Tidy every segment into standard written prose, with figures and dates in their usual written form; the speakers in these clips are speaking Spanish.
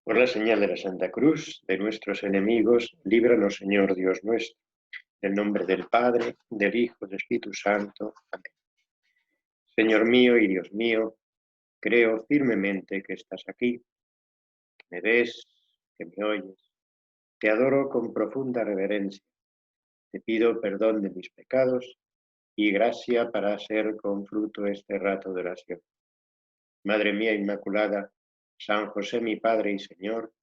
Por la señal de la Santa Cruz de nuestros enemigos, líbranos, Señor Dios nuestro. En el nombre del Padre, del Hijo, del Espíritu Santo. Amén. Señor mío y Dios mío, creo firmemente que estás aquí, que me ves, que me oyes. Te adoro con profunda reverencia. Te pido perdón de mis pecados y gracia para hacer con fruto este rato de oración. Madre mía Inmaculada, San José mi Padre y Señor,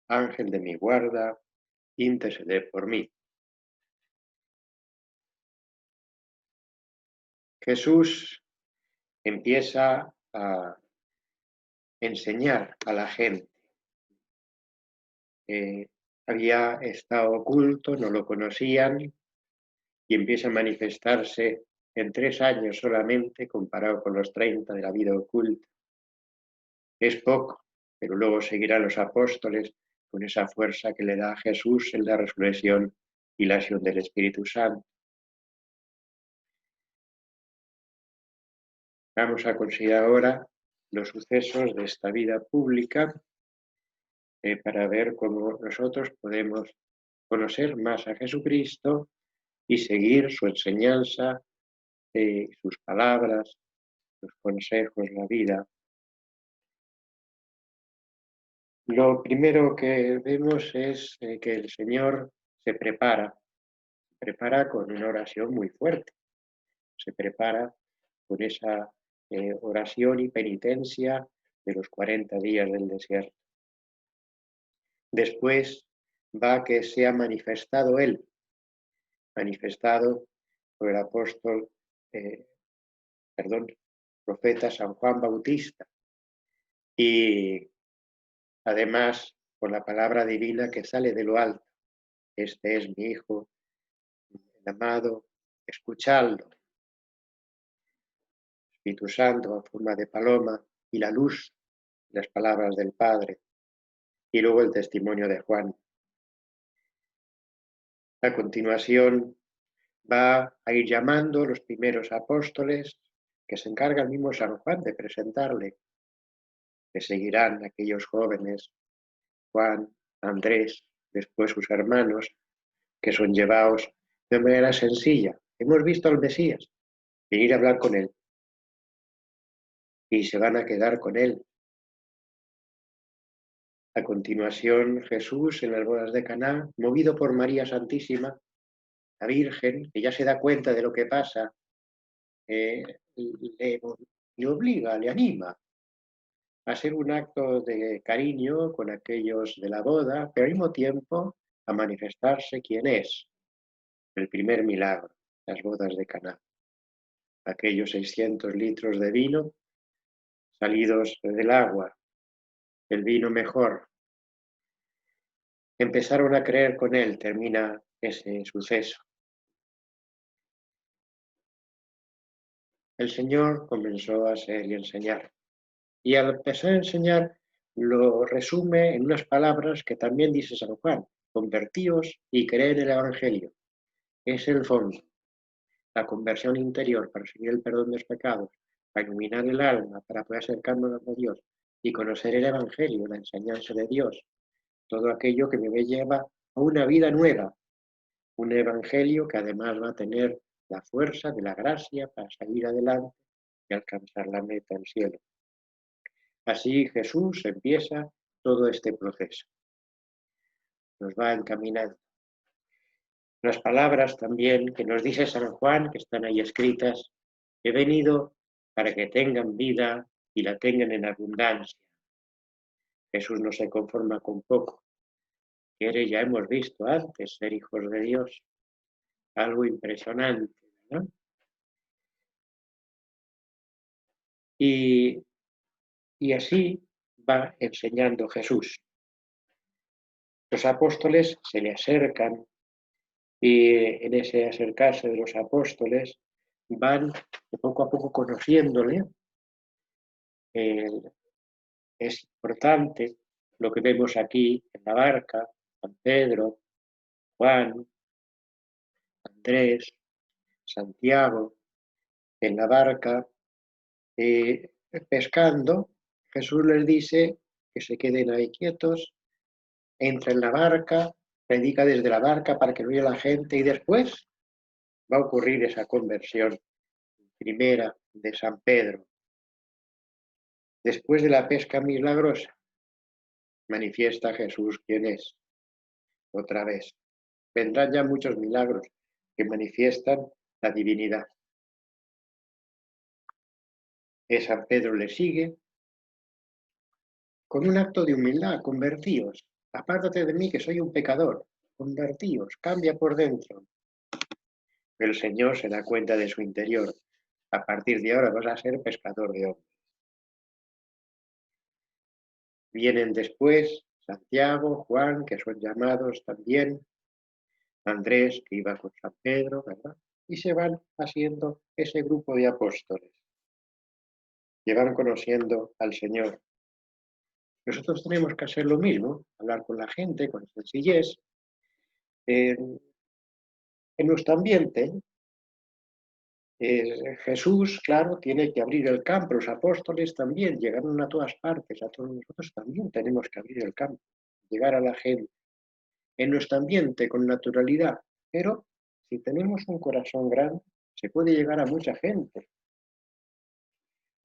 Ángel de mi guarda, interceded por mí. Jesús empieza a enseñar a la gente. Había estado oculto, no lo conocían, y empieza a manifestarse en 3 años solamente, comparado con los 30 de la vida oculta. Es poco, pero luego seguirán los apóstoles con esa fuerza que le da a Jesús en la resurrección y la acción del Espíritu Santo. Vamos a considerar ahora los sucesos de esta vida pública para ver cómo nosotros podemos conocer más a Jesucristo y seguir su enseñanza, sus palabras, sus consejos, la vida. Lo primero que vemos es que el Señor se prepara con una oración muy fuerte, se prepara con esa oración y penitencia de los 40 días del desierto. Después va que sea manifestado Él, manifestado por el apóstol, profeta San Juan Bautista, y además por la palabra divina que sale de lo alto. Este es mi Hijo, el amado, escuchadlo. Espíritu Santo en forma de paloma y la luz, las palabras del Padre, y luego el testimonio de Juan. A continuación va a ir llamando los primeros apóstoles que se encarga el mismo San Juan de presentarle, que seguirán aquellos jóvenes, Juan, Andrés, después sus hermanos, que son llevados de manera sencilla. Hemos visto al Mesías, venir a hablar con él, y se van a quedar con él. A continuación, Jesús en las bodas de Caná, movido por María Santísima, la Virgen, que ya se da cuenta de lo que pasa, le obliga, le anima a hacer un acto de cariño con aquellos de la boda, pero al mismo tiempo a manifestarse quién es. El primer milagro, las bodas de Caná. Aquellos 600 litros de vino salidos del agua, el vino mejor. Empezaron a creer con él, termina ese suceso. El Señor comenzó a ser y enseñar. Y al empezar a enseñar, lo resume en unas palabras que también dice San Juan: convertíos y creed en el Evangelio. Es el fondo, la conversión interior para recibir el perdón de los pecados, para iluminar el alma, para poder acercarnos a Dios y conocer el Evangelio, la enseñanza de Dios. Todo aquello que me lleva a una vida nueva, un Evangelio que además va a tener la fuerza de la gracia para salir adelante y alcanzar la meta, el cielo. Así Jesús empieza todo este proceso. Nos va encaminando. Las palabras también que nos dice San Juan, que están ahí escritas: he venido para que tengan vida y la tengan en abundancia. Jesús no se conforma con poco. Quiere, ya hemos visto antes, ser hijos de Dios. Algo impresionante, ¿no? Y así va enseñando Jesús. Los apóstoles se le acercan y en ese acercarse de los apóstoles van poco a poco conociéndole. Es importante lo que vemos aquí en la barca: San Pedro, Juan, Andrés, Santiago, en la barca pescando. Jesús les dice que se queden ahí quietos, entra en la barca, predica desde la barca para que vea la gente y después va a ocurrir esa conversión primera de San Pedro. Después de la pesca milagrosa, manifiesta Jesús quién es. Otra vez, vendrán ya muchos milagros que manifiestan la divinidad. San Pedro le sigue con un acto de humildad: convertíos, apártate de mí que soy un pecador, convertíos, cambia por dentro. El Señor se da cuenta de su interior: a partir de ahora vas a ser pescador de hombres. Vienen después Santiago, Juan, que son llamados también, Andrés, que iba con San Pedro, ¿verdad? Y se van haciendo ese grupo de apóstoles, que van conociendo al Señor. Nosotros tenemos que hacer lo mismo, hablar con la gente con sencillez. En nuestro ambiente, Jesús, claro, tiene que abrir el campo. Los apóstoles también llegaron a todas partes, a todos nosotros también tenemos que abrir el campo, llegar a la gente, en nuestro ambiente, con naturalidad. Pero si tenemos un corazón grande, se puede llegar a mucha gente.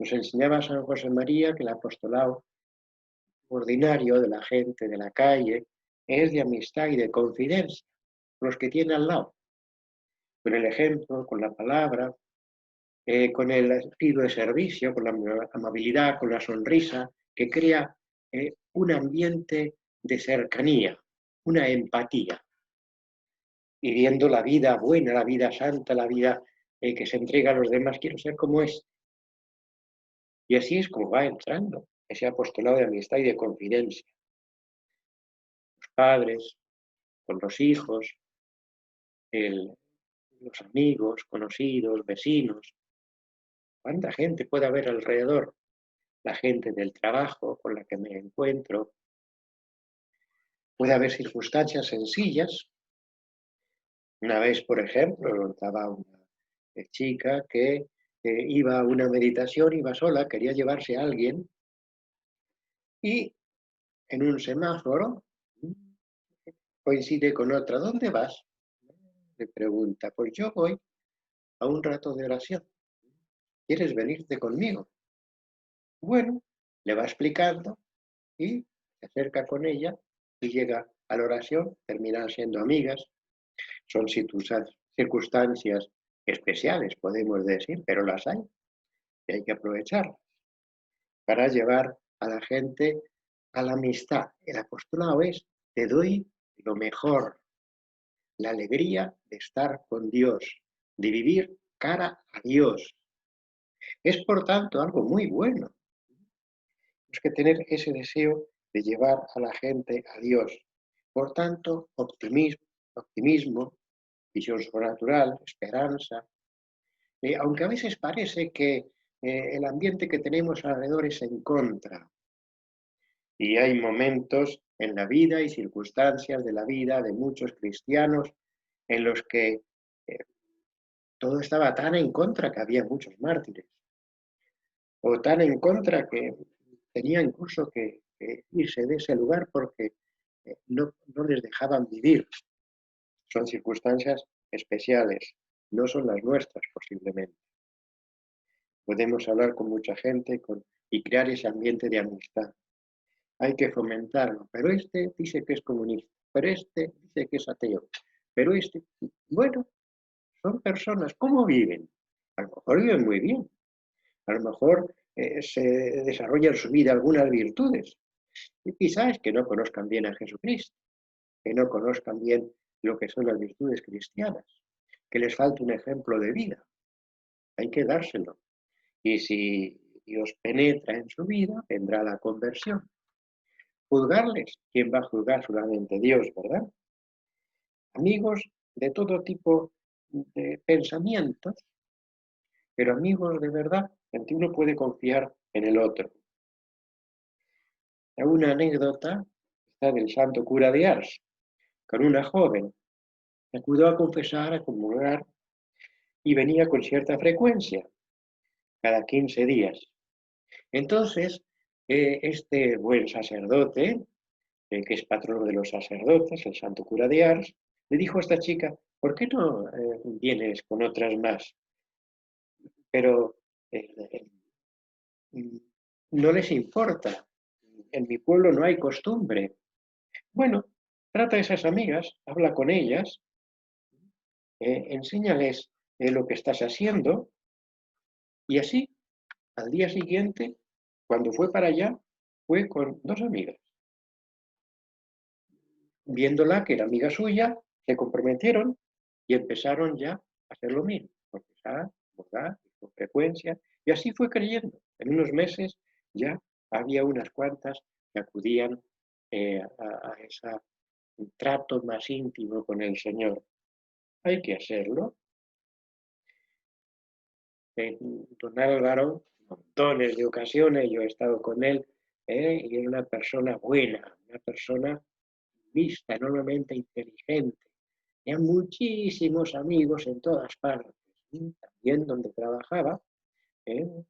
Nos enseñaba San José María que el apostolado ordinario de la gente de la calle es de amistad y de confidencia, con los que tiene al lado, con el ejemplo, con la palabra, con el estilo de servicio, con la amabilidad, con la sonrisa, que crea un ambiente de cercanía, una empatía. Y viendo la vida buena, la vida santa, la vida que se entrega a los demás, quiero ser como es. Y así es como va entrando ese apostolado de amistad y de confidencia. Los padres, con los hijos, los amigos, conocidos, vecinos. ¿Cuánta gente puede haber alrededor? La gente del trabajo con la que me encuentro. Puede haber circunstancias sencillas. Una vez, por ejemplo, estaba una chica que iba a una meditación, iba sola, quería llevarse a alguien y en un semáforo coincide con otra. ¿Dónde vas? Le pregunta. Pues yo voy a un rato de oración. ¿Quieres venirte conmigo? Bueno, le va explicando y se acerca con ella y llega a la oración, terminan siendo amigas. Son circunstancias especiales, podemos decir, pero las hay y hay que aprovecharlas para llevar a la gente a la amistad. El apostolado es: te doy lo mejor, la alegría de estar con Dios, de vivir cara a Dios. Es, por tanto, algo muy bueno. Tenemos que tener ese deseo de llevar a la gente a Dios. Por tanto, optimismo, visión sobrenatural, esperanza. Aunque a veces parece que el ambiente que tenemos alrededor es en contra. Y hay momentos en la vida y circunstancias de la vida de muchos cristianos en los que todo estaba tan en contra que había muchos mártires. O tan en contra que tenía incluso que irse de ese lugar porque no les dejaban vivir. Son circunstancias especiales, no son las nuestras posiblemente. Podemos hablar con mucha gente y crear ese ambiente de amistad. Hay que fomentarlo, pero este dice que es comunista, pero este dice que es ateo, pero este, bueno, son personas, ¿cómo viven? A lo mejor viven muy bien, a lo mejor se desarrollan en su vida algunas virtudes, y quizás que no conozcan bien a Jesucristo, que no conozcan bien lo que son las virtudes cristianas, que les falta un ejemplo de vida. Hay que dárselo. Y si Dios penetra en su vida, vendrá la conversión. Juzgarles, ¿quién va a juzgar? Solamente Dios, ¿verdad? Amigos de todo tipo de pensamientos, pero amigos de verdad, en que uno puede confiar en el otro. Hay una anécdota, está del santo cura de Ars, con una joven que acudió a confesar, a comulgar, y venía con cierta frecuencia, cada 15 días. Entonces, Este buen sacerdote, que es patrono de los sacerdotes, el santo cura de Ars, le dijo a esta chica, ¿por qué no vienes con otras más? Pero eh, mm, no les importa. En mi pueblo no hay costumbre. Bueno, trata a esas amigas, habla con ellas, enséñales lo que estás haciendo y así, al día siguiente, cuando fue para allá, fue con dos amigas. Viéndola que era amiga suya, se comprometieron y empezaron ya a hacer lo mismo, confesar, bordar, con frecuencia, y así fue creyendo. En unos meses ya había unas cuantas que acudían a ese trato más íntimo con el Señor. Hay que hacerlo. Don Álvaro, montones de ocasiones, yo he estado con él, y era una persona buena, una persona vista, enormemente inteligente. Tenía muchísimos amigos en todas partes, ¿sí? También donde trabajaba,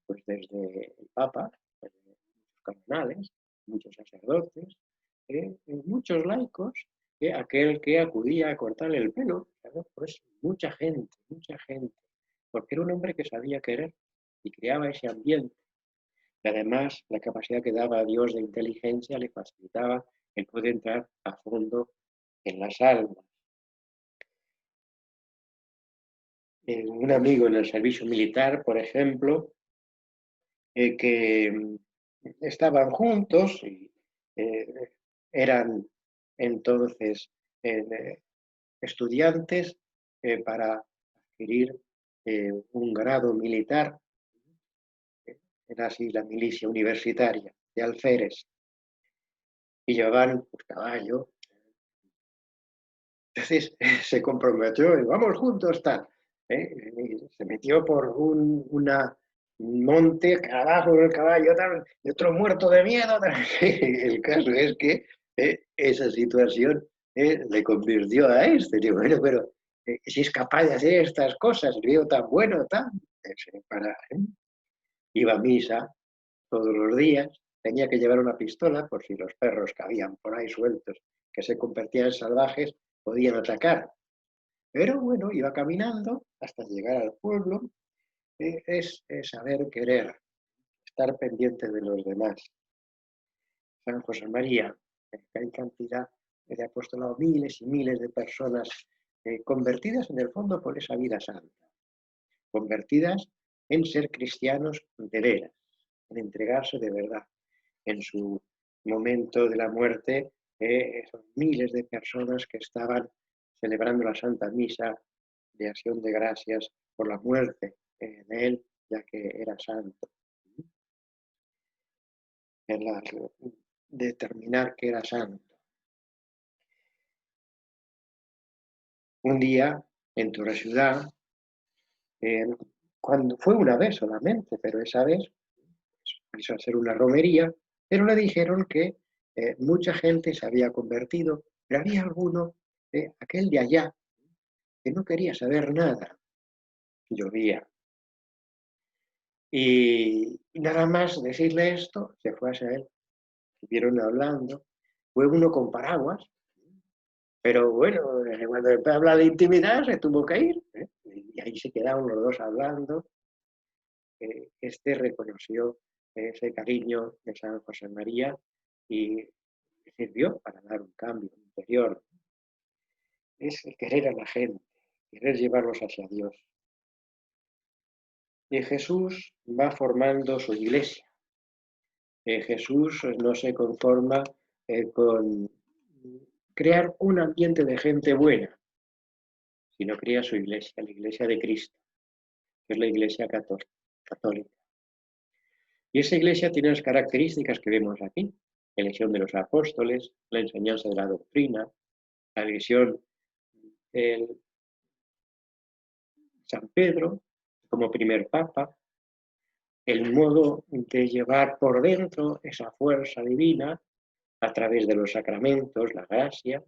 pues desde el Papa, desde muchos cardenales, muchos sacerdotes, muchos laicos, aquel que acudía a cortarle el pelo, ¿sabes? Pues mucha gente, porque era un hombre que sabía querer y creaba ese ambiente. Y además, la capacidad que daba a Dios de inteligencia le facilitaba el poder entrar a fondo en las almas. Un amigo en el servicio militar, por ejemplo, que estaban juntos y eh, eran entonces estudiantes para adquirir un grado militar, era así la milicia universitaria de alférez, y llevaban pues, caballo. Entonces se comprometió y vamos juntos, tal. Se metió por una monte, abajo del caballo, tal, y otro muerto de miedo. Tal. El caso es que esa situación le convirtió a este. Digo, bueno, pero si es capaz de hacer estas cosas, el veo tan bueno, tan. Iba a misa todos los días, tenía que llevar una pistola por si los perros que habían por ahí sueltos, que se convertían en salvajes, podían atacar. Pero bueno, iba caminando hasta llegar al pueblo. Es saber querer, estar pendiente de los demás. San José María, que hay cantidad de apostolado, miles y miles de personas convertidas en el fondo por esa vida santa, convertidas en ser cristianos de veras, en entregarse de verdad. En su momento de la muerte, son miles de personas que estaban celebrando la Santa Misa de acción de gracias por la muerte de él, ya que era santo. En la, determinar que era santo. Un día, en toda ciudad, eh, cuando fue una vez solamente, pero esa vez pues, quiso hacer una romería, pero le dijeron que mucha gente se había convertido, pero había alguno, aquel de allá, que no quería saber nada. Llovía. Y nada más decirle esto, se fue hacia él. Estuvieron hablando. Fue uno con paraguas, pero bueno, cuando habla de intimidad se tuvo que ir. Y ahí se quedaron los dos hablando. Este reconoció ese cariño de San José María y sirvió para dar un cambio interior. Es querer a la gente, querer llevarlos hacia Dios. Y Jesús va formando su iglesia. Jesús no se conforma con crear un ambiente de gente buena, sino crea su iglesia, la iglesia de Cristo, que es la iglesia católica. Y esa iglesia tiene las características que vemos aquí: elección de los apóstoles, la enseñanza de la doctrina, la elección de San Pedro como primer papa, el modo de llevar por dentro esa fuerza divina a través de los sacramentos, la gracia,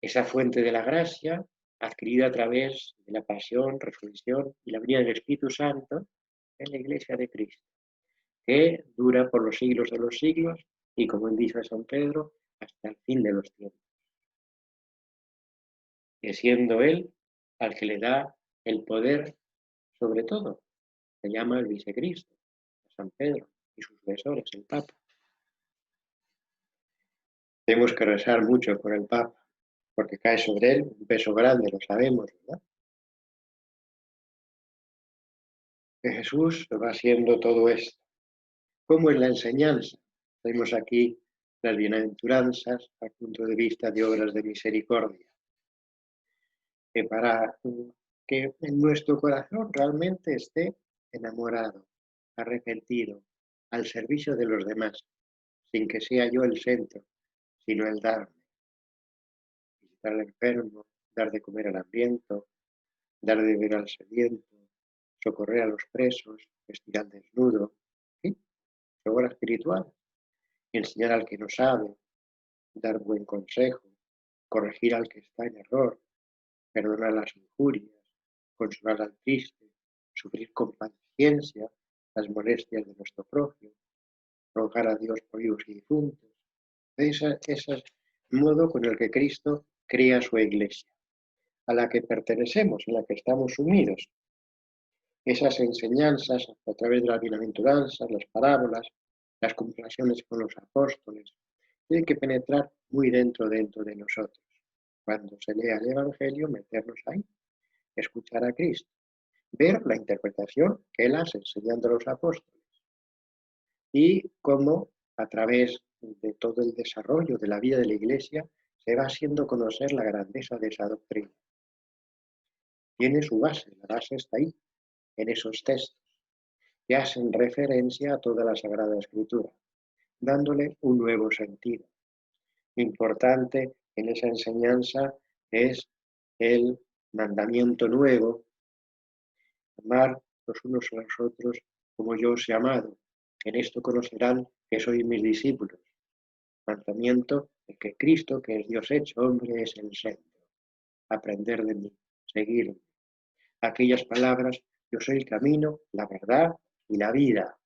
esa fuente de la gracia adquirida a través de la pasión, resurrección y la venida del Espíritu Santo en la iglesia de Cristo. que dura por los siglos de los siglos y, como dice San Pedro, hasta el fin de los tiempos. Que siendo Él al que le da el poder sobre todo, se llama el vicecristo, San Pedro y sus sucesores, el Papa. Tenemos que rezar mucho por el Papa, porque cae sobre él un peso grande, lo sabemos, ¿verdad? Que Jesús va siendo todo esto. ¿Cómo es la enseñanza? Tenemos aquí las bienaventuranzas al punto de vista de obras de misericordia. Que para que en nuestro corazón realmente esté enamorado, arrepentido, al servicio de los demás, sin que sea yo el centro, sino el darme. Visitar al enfermo, dar de comer al hambriento, dar de beber al sediento, socorrer a los presos, vestir al desnudo, ¿sí? Obra espiritual. Enseñar al que no sabe, dar buen consejo, corregir al que está en error, perdonar las injurias, consolar al triste, sufrir con paciencia las molestias de nuestro prójimo, rogar a Dios por vivos y difuntos. Ese es el modo con el que Cristo crea su iglesia, a la que pertenecemos, en la que estamos unidos. Esas enseñanzas a través de las bienaventuranzas, las parábolas, las conversaciones con los apóstoles, tienen que penetrar muy dentro de nosotros. Cuando se lea el Evangelio, meternos ahí, escuchar a Cristo, ver la interpretación que Él hace enseñando a los apóstoles y cómo a través de todo el desarrollo de la vida de la Iglesia se va haciendo conocer la grandeza de esa doctrina. Tiene su base, la base está ahí, en esos textos que hacen referencia a toda la Sagrada Escritura, dándole un nuevo sentido. Importante en esa enseñanza es el mandamiento nuevo, amar los unos a los otros como yo os he amado. En esto conocerán que sois mis discípulos. Mandamiento de que Cristo, que es Dios hecho hombre, es el centro. Aprender de mí, seguirme. Aquellas palabras, yo soy el camino, la verdad y la vida.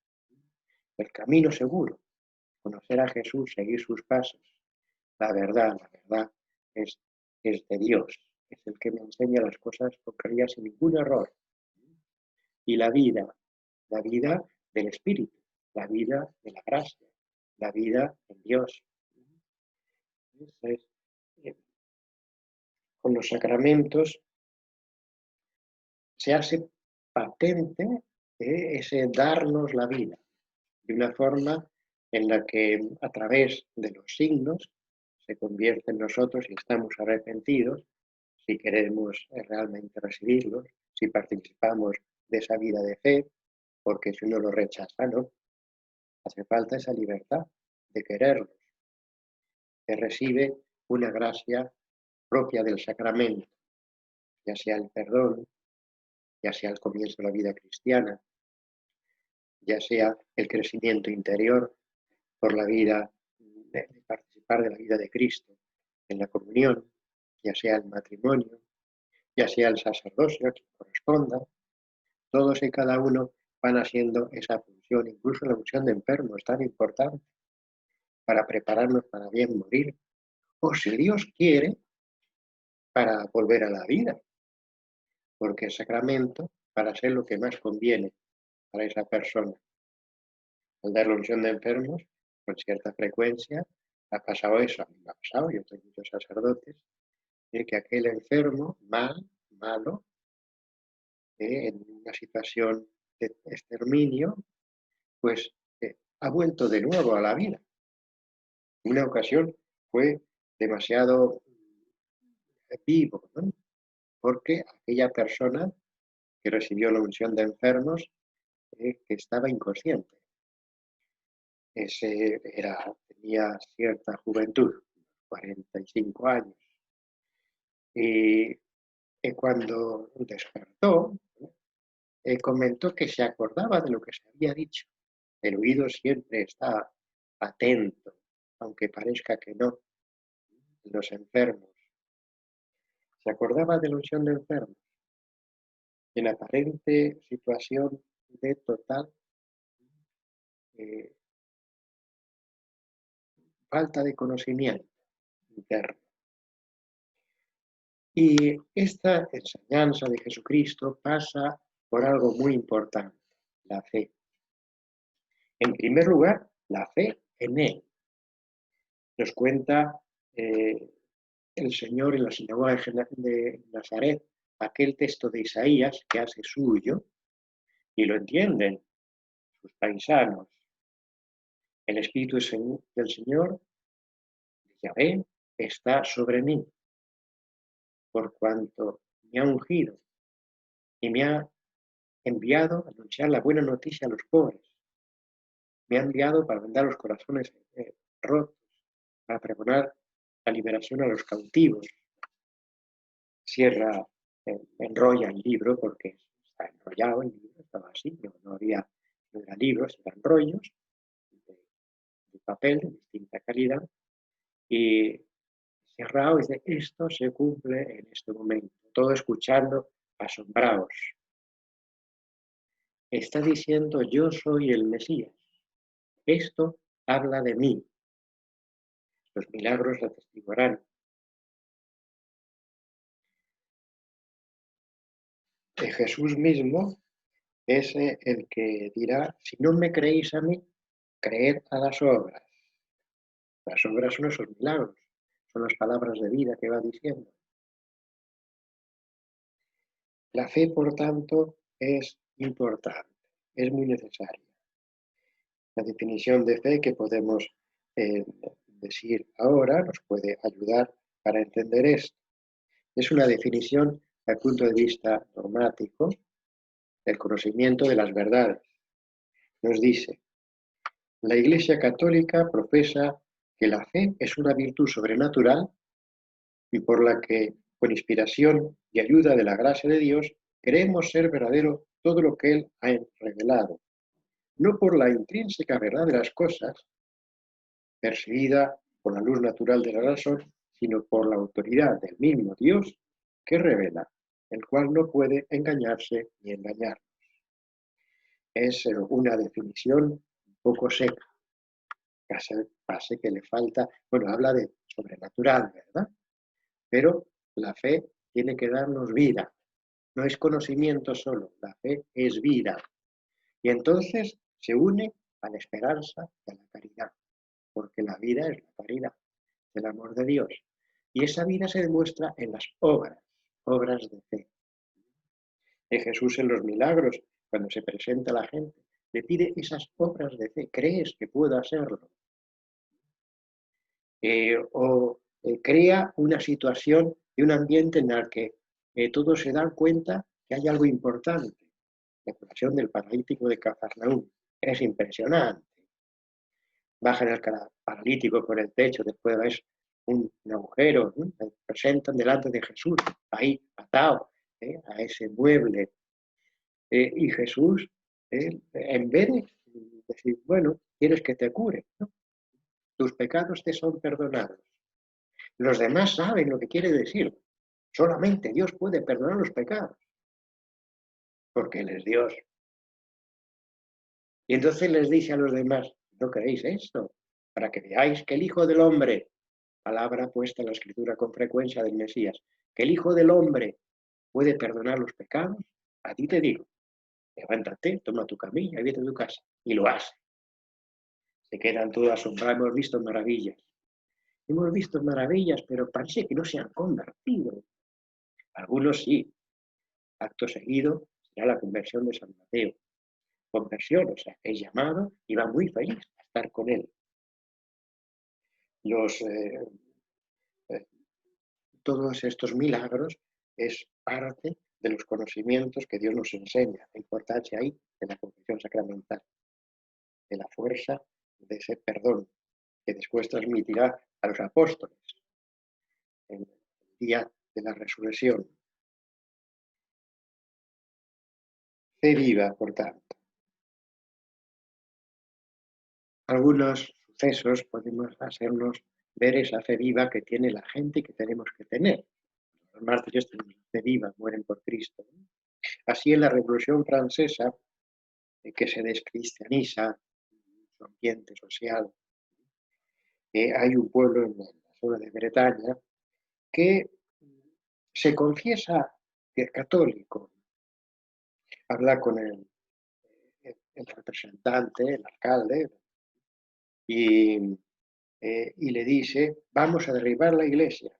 El camino seguro, conocer a Jesús, seguir sus pasos. La verdad es de Dios, es el que me enseña las cosas con claridad sin ningún error. Y la vida del Espíritu, la vida de la gracia, la vida en Dios. Entonces, con los sacramentos se hace patente ese darnos la vida, de una forma en la que a través de los signos se convierte en nosotros y estamos arrepentidos, si queremos realmente recibirlos, si participamos de esa vida de fe, porque si uno lo rechaza, no. Hace falta esa libertad de quererlos, que recibe una gracia propia del sacramento, ya sea el perdón, ya sea el comienzo de la vida cristiana, ya sea el crecimiento interior por la vida, de participar de la vida de Cristo en la comunión, ya sea el matrimonio, ya sea el sacerdocio que corresponda, todos y cada uno van haciendo esa función, incluso la función de enfermo es tan importante para prepararnos para bien morir, o si Dios quiere, para volver a la vida, porque el sacramento, para ser lo que más conviene para esa persona. Al dar la unción de enfermos, con cierta frecuencia, ha pasado eso, a mí me ha pasado, yo tengo muchos sacerdotes, que aquel enfermo, malo, en una situación de exterminio, pues ha vuelto de nuevo a la vida. Una ocasión fue demasiado vivo, ¿no? Porque aquella persona que recibió la unción de enfermos, que estaba inconsciente. Tenía cierta juventud, 45 años. Y cuando despertó, comentó que se acordaba de lo que se había dicho. El oído siempre está atento, aunque parezca que no, los enfermos. Se acordaba de la unción de enfermos, en aparente situación de total eh, falta de conocimiento interno. Y esta enseñanza de Jesucristo pasa por algo muy importante, la fe. En primer lugar, la fe en Él. Nos cuenta el Señor en la sinagoga de Nazaret aquel texto de Isaías que hace suyo y lo entienden sus paisanos. El Espíritu del Señor, Yahvé, está sobre mí, por cuanto me ha ungido y me ha enviado a anunciar la buena noticia a los pobres. Me ha enviado para vendar los corazones rotos, para pregonar la liberación a los cautivos. Cierra, enrolla el libro porque está enrollado el libro, estaba así, no era libros, eran rollos de papel de distinta calidad, y cerrado dice, esto se cumple en este momento, todo escuchando, asombrados. Está diciendo, yo soy el Mesías, esto habla de mí, los milagros atestiguarán. Jesús mismo es el que dirá, si no me creéis a mí, creed a las obras. Las obras son esos milagros, son las palabras de vida que va diciendo. La fe, por tanto, es importante, es muy necesaria. La definición de fe que podemos decir ahora nos puede ayudar para entender esto. Es una definición desde el punto de vista dogmático del conocimiento de las verdades. Nos dice, la Iglesia Católica profesa que la fe es una virtud sobrenatural y por la que, con inspiración y ayuda de la gracia de Dios, creemos ser verdadero todo lo que Él ha revelado, no por la intrínseca verdad de las cosas, percibida por la luz natural de la razón, sino por la autoridad del mismo Dios que revela, el cual no puede engañarse ni engañarnos. Es una definición un poco seca, casi que le falta, bueno, habla de sobrenatural, ¿verdad? Pero la fe tiene que darnos vida, no es conocimiento solo, la fe es vida. Y entonces se une a la esperanza y a la caridad, porque la vida es la caridad, el amor de Dios. Y esa vida se demuestra en las obras de fe. De Jesús en los milagros, cuando se presenta a la gente, le pide esas obras de fe. ¿Crees que puedo hacerlo? Crea una situación y un ambiente en el que todos se dan cuenta que hay algo importante. La curación del paralítico de Cafarnaúm es impresionante. Bajan el paralítico por el techo, después ves un agujero, ¿no? Presentan delante de Jesús, ahí atado a ese mueble. Y Jesús, en vez de decir, bueno, quieres que te cure, ¿no? Tus pecados te son perdonados. Los demás saben lo que quiere decir. Solamente Dios puede perdonar los pecados, porque Él es Dios. Y entonces les dice a los demás, ¿no creéis esto? Para que veáis que el Hijo del Hombre, palabra puesta en la Escritura con frecuencia del Mesías, que el Hijo del Hombre puede perdonar los pecados, a ti te digo, levántate, toma tu camilla y vete a tu casa. Y lo hace. Se quedan todos asombrados, hemos visto maravillas. Hemos visto maravillas, pero parece que no se han convertido. Algunos sí. Acto seguido será la conversión de San Mateo. Conversión, o sea, es llamado y va muy feliz a estar con él. Todos estos milagros es parte de los conocimientos que Dios nos enseña, la importancia ahí de la confesión sacramental, de la fuerza de ese perdón que después transmitirá a los apóstoles en el día de la resurrección. Fe viva, por tanto. Algunos sucesos podemos hacernos ver esa fe viva que tiene la gente y que tenemos que tener. Los mártires tenemos fe viva, mueren por Cristo. Así en la Revolución Francesa, que se descristianiza su ambiente social. Hay un pueblo en la zona de Bretaña que se confiesa católico, habla con el representante, el alcalde, y le dice, vamos a derribar la iglesia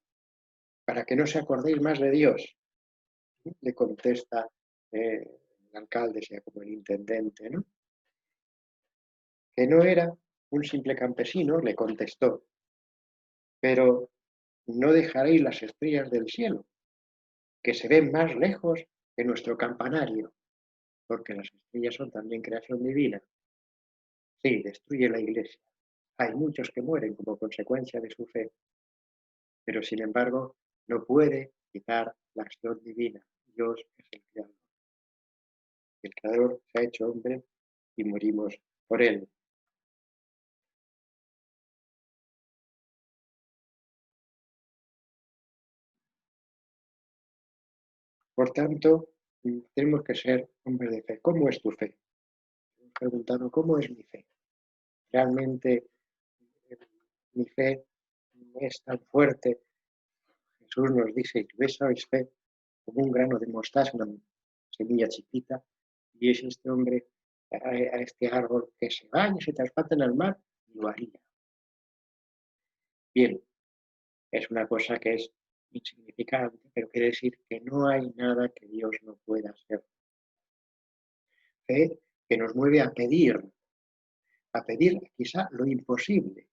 para que no se acordéis más de Dios. Le contesta el alcalde, sea como el intendente, ¿no? Que no era un simple campesino, le contestó, pero no dejaréis las estrellas del cielo, que se ven más lejos que nuestro campanario, porque las estrellas son también creación divina. Sí, destruye la iglesia. Hay muchos que mueren como consecuencia de su fe, pero sin embargo no puede quitar la acción divina. Dios es el creador. El creador se ha hecho hombre y morimos por él. Por tanto, tenemos que ser hombres de fe. ¿Cómo es tu fe? Me he preguntado, ¿cómo es mi fe? Realmente mi fe es tan fuerte. Jesús nos dice, y tuviésemos fe como un grano de mostaza, una semilla chiquita, y es este hombre a este árbol que se vaya, se trasplanta en el mar, lo haría. Bien, es una cosa que es insignificante, pero quiere decir que no hay nada que Dios no pueda hacer. Fe que nos mueve a pedir quizá lo imposible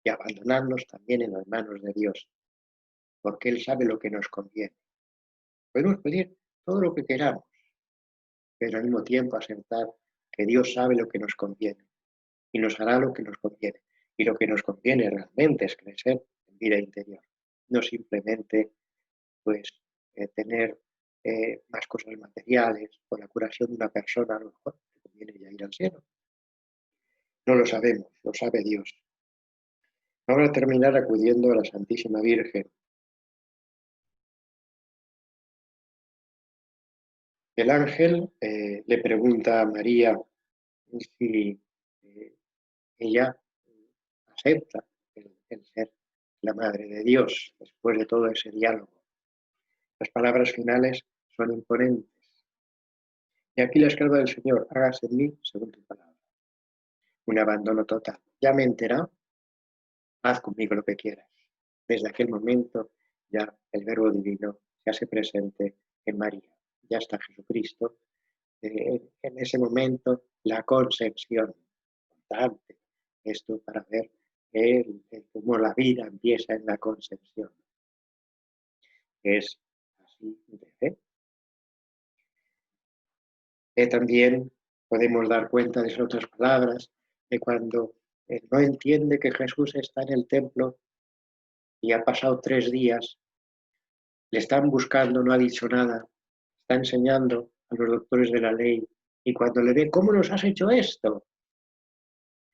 y abandonarnos también en las manos de Dios, porque Él sabe lo que nos conviene. Podemos pedir todo lo que queramos, pero al mismo tiempo aceptar que Dios sabe lo que nos conviene y nos hará lo que nos conviene. Y lo que nos conviene realmente es crecer en vida interior, no simplemente pues tener más cosas materiales o la curación de una persona, a lo mejor te conviene ya ir al cielo. No lo sabemos, lo sabe Dios. Vamos a terminar acudiendo a la Santísima Virgen. El ángel le pregunta a María si ella acepta el ser la Madre de Dios después de todo ese diálogo. Las palabras finales son imponentes. Y aquí la esclava del Señor, hágase en mí según tu palabra. Un abandono total. Ya me he enterado, haz conmigo lo que quieras. Desde aquel momento ya el Verbo Divino se hace presente en María. Ya está Jesucristo. En ese momento la concepción. Importante esto para ver cómo la vida empieza en la concepción. Es así de fe. También podemos dar cuenta de esas otras palabras, de cuando no entiende que Jesús está en el templo y ha pasado 3 días, le están buscando, no ha dicho nada, está enseñando a los doctores de la ley, y cuando le ve, ¿cómo nos has hecho esto?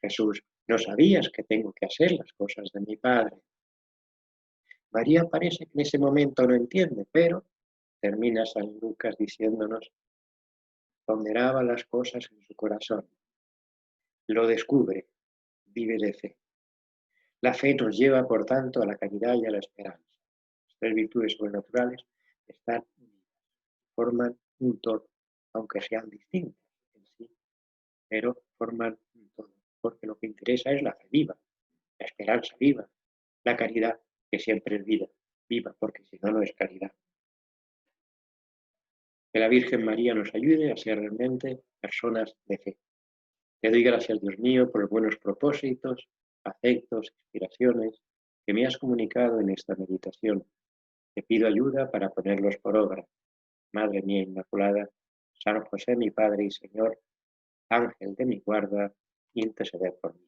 Jesús, no sabías que tengo que hacer las cosas de mi Padre. María parece que en ese momento no entiende, pero termina San Lucas diciéndonos, ponderaba las cosas en su corazón, lo descubre, vive de fe. La fe nos lleva, por tanto, a la caridad y a la esperanza. Las 3 virtudes sobrenaturales están unidas, forman un todo, aunque sean distintas en sí, pero forman un todo, porque lo que interesa es la fe viva, la esperanza viva, la caridad, que siempre es vida, viva, porque si no, no es caridad. Que la Virgen María nos ayude a ser realmente personas de fe. Te doy gracias, Dios mío, por los buenos propósitos, afectos, inspiraciones que me has comunicado en esta meditación. Te pido ayuda para ponerlos por obra. Madre mía Inmaculada, San José, mi Padre y Señor, Ángel de mi guarda, interceded por mí.